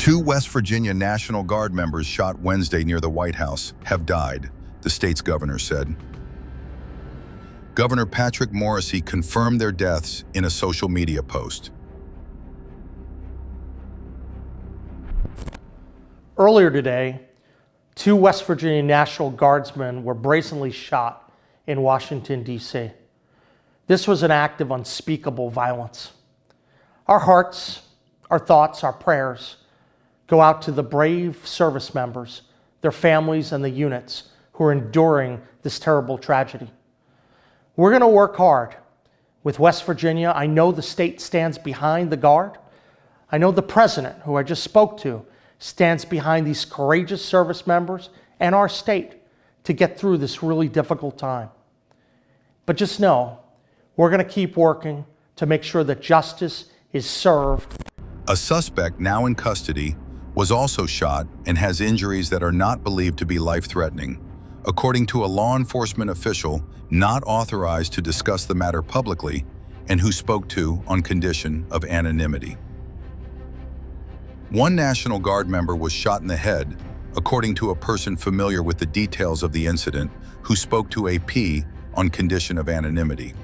Two West Virginia National Guard members shot Wednesday near the White House have died, the state's governor said. Governor Patrick Morrisey confirmed their deaths in a social media post. Earlier today, two West Virginia National Guardsmen were brazenly shot in Washington, D.C. This was an act of unspeakable violence. Our hearts, our thoughts, our prayers go out to the brave service members, their families, and the units who are enduring this terrible tragedy. We're going to work hard with West Virginia. I know the state stands behind the Guard. I know the president, who I just spoke to, stands behind these courageous service members and our state to get through this really difficult time. But just know, we're going to keep working to make sure that justice is served. A suspect now in custody was also shot and has injuries that are not believed to be life-threatening, according to a law enforcement official not authorized to discuss the matter publicly and who spoke to on condition of anonymity. One National Guard member was shot in the head, according to a person familiar with the details of the incident who spoke to AP on condition of anonymity.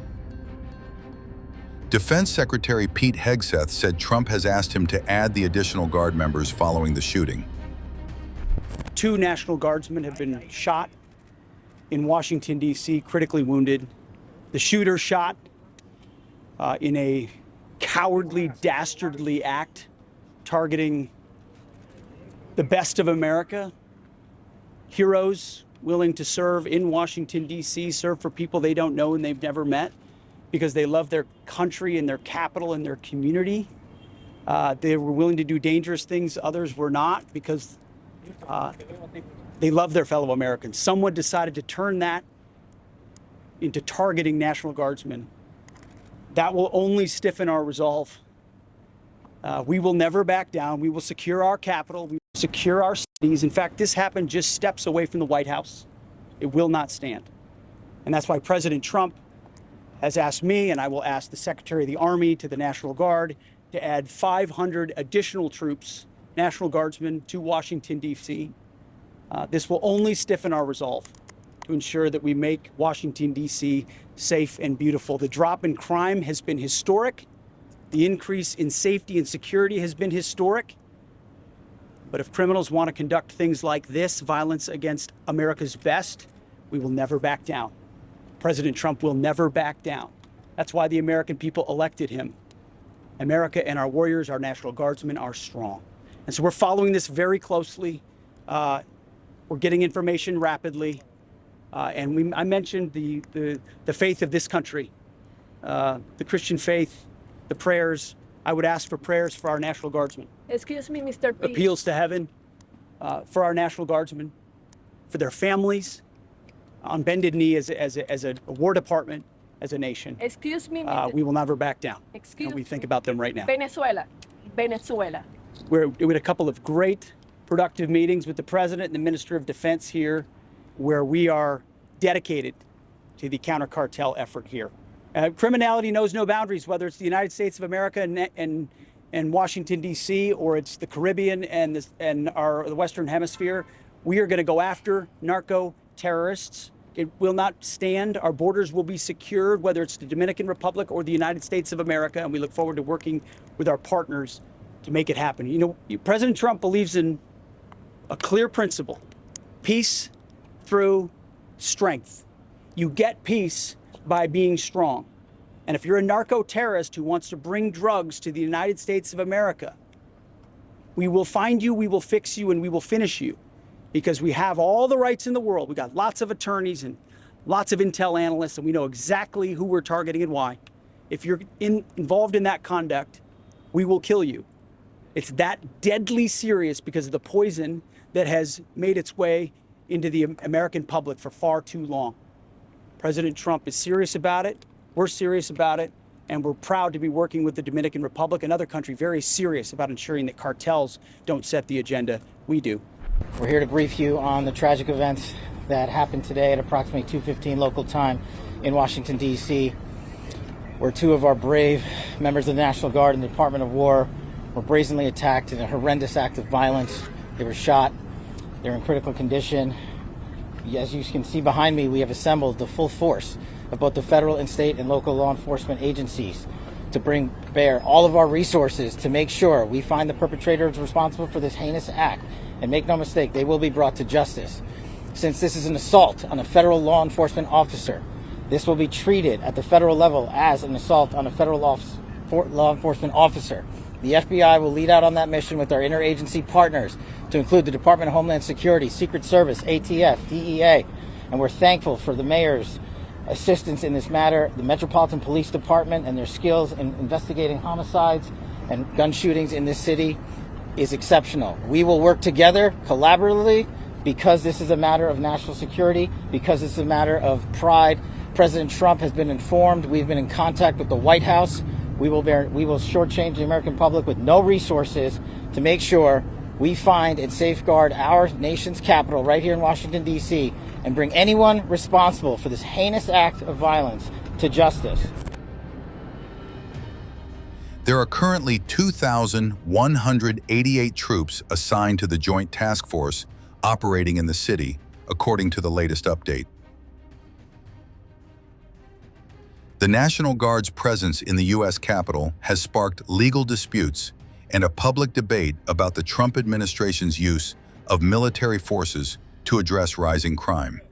Defense Secretary Pete Hegseth said Trump has asked him to add the additional Guard members following the shooting. Two National Guardsmen have been shot in Washington, D.C., critically wounded. The shooter shot in a cowardly, dastardly act targeting the best of America, heroes willing to serve in Washington, D.C., serve for people they don't know and they've never met because they love their country and their capital and their community. They were willing to do dangerous things others were not because they love their fellow Americans. Someone decided to turn that into targeting National Guardsmen. That will only stiffen our resolve. We will never back down. We will secure our capital. We will secure our cities. In fact, this happened just steps away from the White House. It will not stand. And that's why President Trump has asked me, and I will ask the Secretary of the Army to the National Guard, to add 500 additional troops, National Guardsmen, to Washington, D.C. This will only stiffen our resolve to ensure that we make Washington, D.C. safe and beautiful. The drop in crime has been historic. The increase in safety and security has been historic. But if criminals want to conduct things like this, violence against America's best, we will never back down. President Trump will never back down. That's why the American people elected him. America and our warriors, our National Guardsmen, are strong. And so we're following this very closely. We're getting information rapidly. I mentioned the faith of this country, the Christian faith, the prayers. I would ask for prayers for our National Guardsmen. Excuse me, Mr. P. Appeals to heaven for our National Guardsmen, for their families, on bended knee as a War Department, as a nation. Excuse me, we will never back down. Excuse and we think about them right now. Venezuela. We had a couple of great, productive meetings with the President and the Minister of Defense here, where we are dedicated to the counter-cartel effort here. Criminality knows no boundaries, whether it's the United States of America and Washington, D.C., or it's the Caribbean and the Western Hemisphere. We are going to go after narco-terrorists. It will not stand. Our borders will be secured, whether it's the Dominican Republic or the United States of America, and we look forward to working with our partners to make it happen. You know, President Trump believes in a clear principle: peace through strength. You get peace by being strong. And if you're a narco-terrorist who wants to bring drugs to the United States of America, we will find you, we will fix you, and we will finish you, because we have all the rights in the world. We got lots of attorneys and lots of intel analysts, and we know exactly who we're targeting and why. If you're involved in that conduct, we will kill you. It's that deadly serious because of the poison that has made its way into the American public for far too long. President Trump is serious about it. We're serious about it. And we're proud to be working with the Dominican Republic, another country very serious about ensuring that cartels don't set the agenda. We do. We're here to brief you on the tragic events that happened today at approximately 2:15 local time in Washington, D.C., where two of our brave members of the National Guard and the Department of War were brazenly attacked in a horrendous act of violence. They were shot. They're in critical condition. As you can see behind me, we have assembled the full force of both the federal and state and local law enforcement agencies to bring bear all of our resources to make sure we find the perpetrators responsible for this heinous act. And make no mistake, they will be brought to justice. Since this is an assault on a federal law enforcement officer, this will be treated at the federal level as an assault on a federal law enforcement officer. The FBI will lead out on that mission with our interagency partners, to include the Department of Homeland Security, Secret Service, ATF, DEA, and we're thankful for the mayor's assistance in this matter, the Metropolitan Police Department and their skills in investigating homicides and gun shootings in this city is exceptional. We will work together collaboratively because this is a matter of national security, because it's a matter of pride. President Trump has been informed. We've been in contact with the White House. We will shortchange the American public with no resources to make sure we find and safeguard our nation's capital right here in Washington, D.C., and bring anyone responsible for this heinous act of violence to justice. There are currently 2,188 troops assigned to the Joint Task Force operating in the city, according to the latest update. The National Guard's presence in the U.S. Capitol has sparked legal disputes and a public debate about the Trump administration's use of military forces to address rising crime.